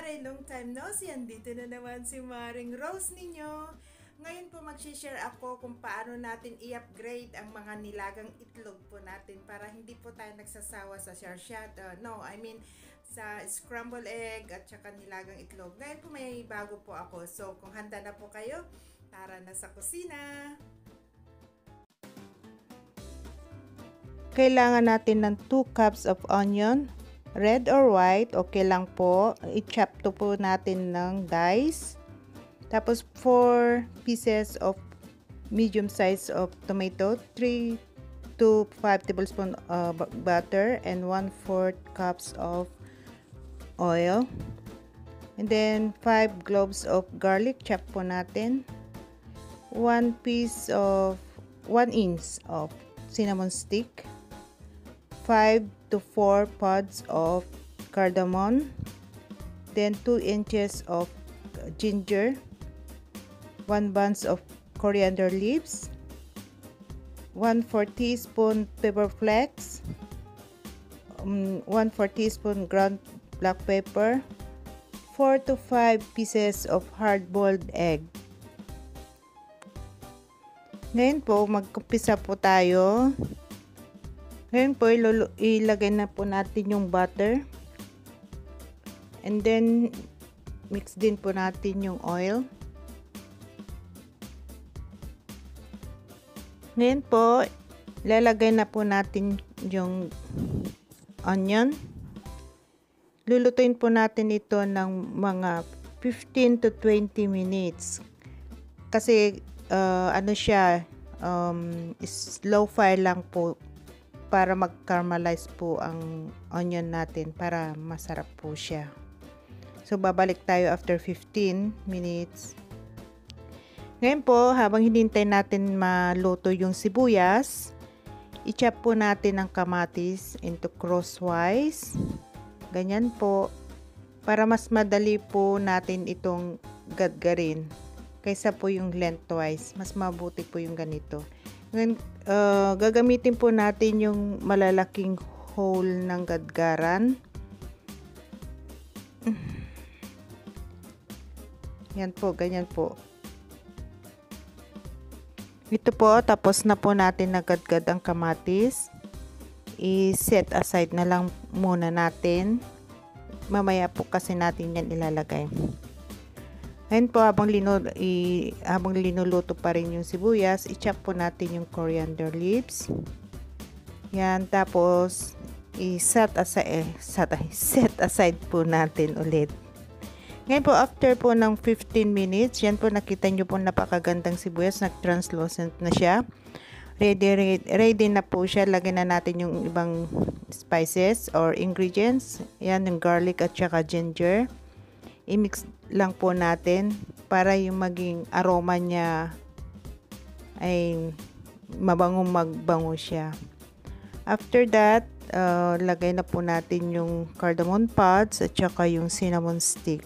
Mare, long time no see. Andito na naman si Maring Rose ninyo. Ngayon po mag-share ako kung paano natin i-upgrade ang mga nilagang itlog po natin para hindi po tayo nagsasawa sa share-shot. Sa scramble egg at saka nilagang itlog. Ngayon po may bago po ako. So kung handa na po kayo, tara na sa kusina. Kailangan natin ng 2 cups of onion. Red or white, okay lang po. I-chop to po natin ng dice. Tapos 4 pieces of medium size of tomato, 3 to 5 tablespoon butter, and 1/4 cups of oil. And then 5 cloves of garlic, chop po natin. 1 inch of cinnamon stick. 5 to 4 pods of cardamom, then 2 inches of ginger, 1 bunch of coriander leaves, 1/4 teaspoon pepper flakes, 1/4 teaspoon ground black pepper, 4 to 5 pieces of hard-boiled egg. Ngayon po, mag-umpisa po tayo. Ngayon po, ilagay na po natin yung butter. And then, mix din po natin yung oil. Ngayon po, lalagay na po natin yung onion. Lulutuin po natin ito ng mga 15 to 20 minutes. Kasi, slow fire lang po para mag-caramelize po ang onion natin para masarap po siya. So, babalik tayo after 15 minutes. Ngayon po, habang hinintay natin maluto yung sibuyas, i-chop po natin ang kamatis into crosswise. Ganyan po. Para mas madali po natin itong gadgarin kaysa po yung lengthwise. Mas mabuti po yung ganito. Ngayon, gagamitin po natin yung malalaking hole ng gadgaran. Yan po, ganyan po. Ito po, tapos na po natin nagadgad ang kamatis. I-set aside na lang muna natin. Mamaya po kasi natin yan ilalagay. Ngayon po, habang linuluto pa rin yung sibuyas, i-chop po natin yung coriander leaves. Yan, tapos set aside po natin ulit. Ngayon po, after po ng 15 minutes, yan po, nakita nyo po napakagandang sibuyas, nag-translucent na siya. Ready na po siya. Lagyan na natin yung ibang spices or ingredients. Yan, yung garlic at saka ginger. I-mix lang po natin para yung maging aroma niya ay magbango siya. After that, lagay na po natin yung cardamom pods at saka yung cinnamon stick.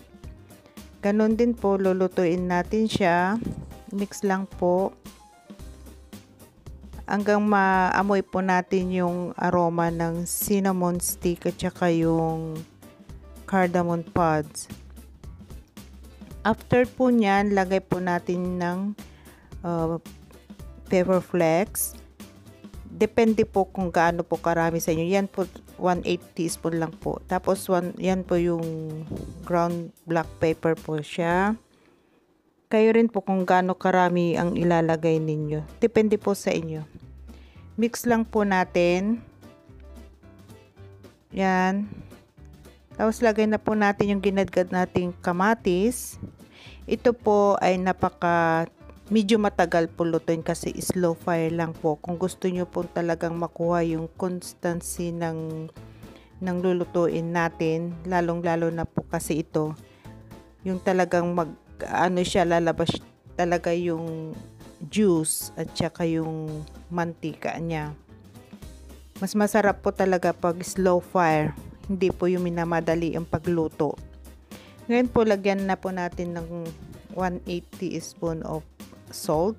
Ganon din po, lulutuin natin siya. Mix lang po hanggang maamoy po natin yung aroma ng cinnamon stick at saka yung cardamom pods. After po nyan, lagay po natin ng pepper flakes. Depende po kung gaano po karami sa inyo. Yan po, 1/8 teaspoon lang po. Tapos, yan po yung ground black pepper po siya. Kayo rin po kung gaano karami ang ilalagay ninyo. Depende po sa inyo. Mix lang po natin. Yan. Tapos lagay na po natin yung ginadgad nating kamatis. Ito po ay medyo matagal po lutuin kasi slow fire lang po. Kung gusto nyo po talagang makuha yung constancy ng lulutuin natin, lalong-lalo na po kasi ito, yung talagang lalabas talaga yung juice at saka yung mantika niya. Mas masarap po talaga pag slow fire. Hindi po yung minamadali ang pagluto. Ngayon po, lagyan na po natin ng 1/8 teaspoon of salt.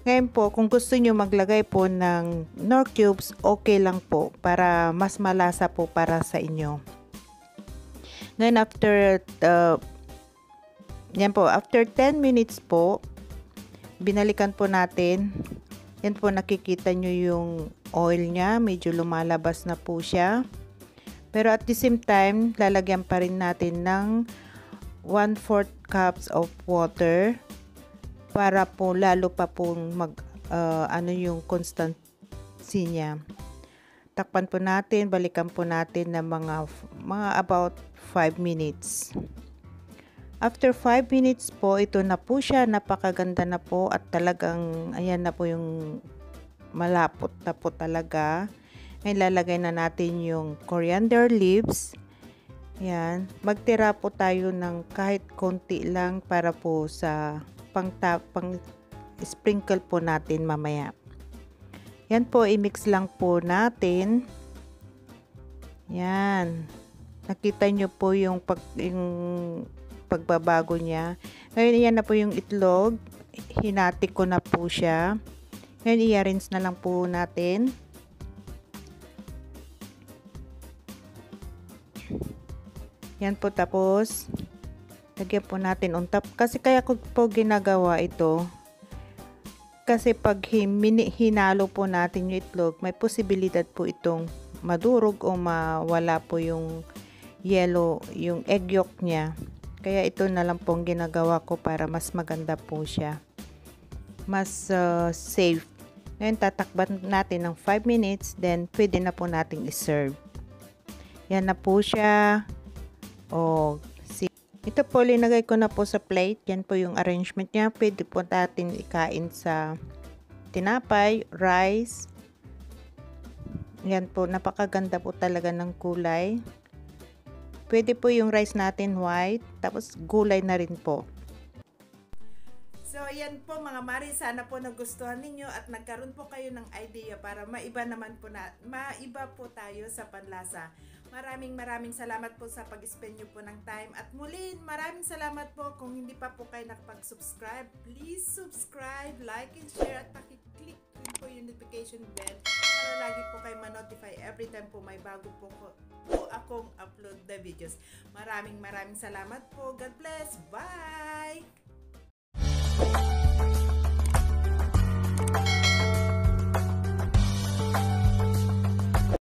Ngayon po, kung gusto nyo maglagay po ng Knorr cubes, okay lang po para mas malasa po para sa inyo. Ngayon yan po, after 10 minutes po, binalikan po natin. Yan po, nakikita nyo yung oil niya, medyo lumalabas na po siya. Pero at the same time, lalagyan pa rin natin ng 1/4 cups of water para po lalo pa pong yung consistency niya. Takpan po natin, balikan po natin ng mga about 5 minutes. After 5 minutes po, ito na po siya, napakaganda na po at talagang ayan na po yung malapot na po talaga. Ngayon lalagay na natin yung coriander leaves. Yan, magtira po tayo ng kahit konti lang para po sa pang sprinkle po natin mamaya. Yan po, i-mix lang po natin. Yan. Nakita nyo po yung pagbabago niya. Ngayon, yan na po yung itlog. Hinati ko na po siya. Ngayon, i-rinse na lang po natin. Yan po, tapos lagyan po natin on top. Kasi kaya ko po ginagawa ito. Kasi pag hinalo po natin yung itlog, may posibilidad po itong madurog o mawala po yung yellow, yung egg yolk niya. Kaya ito na lang pong ginagawa ko para mas maganda po siya. Mas safe. Ngayon tatakban natin ng 5 minutes, then pwede na po nating iserve. Yan na po siya. Ito po, linagay ko na po sa plate. Yan po yung arrangement niya. Pwede po natin ikain sa tinapay, rice. Yan po, napakaganda po talaga ng kulay. Pwede po yung rice natin white, tapos gulay na rin po. So, yan po mga Mari, sana po nagustuhan ninyo at nagkaroon po kayo ng idea para maiba po tayo sa panlasa. Maraming salamat po sa pag-spend nyo po ng time. At muli, maraming salamat po kung hindi pa po kayo nakapag-subscribe. Please subscribe, like, and share at pakiclick rin po yung notification bell para lagi po kayo ma-notify every time po may bago po akong upload na videos. Maraming salamat po. God bless. Bye!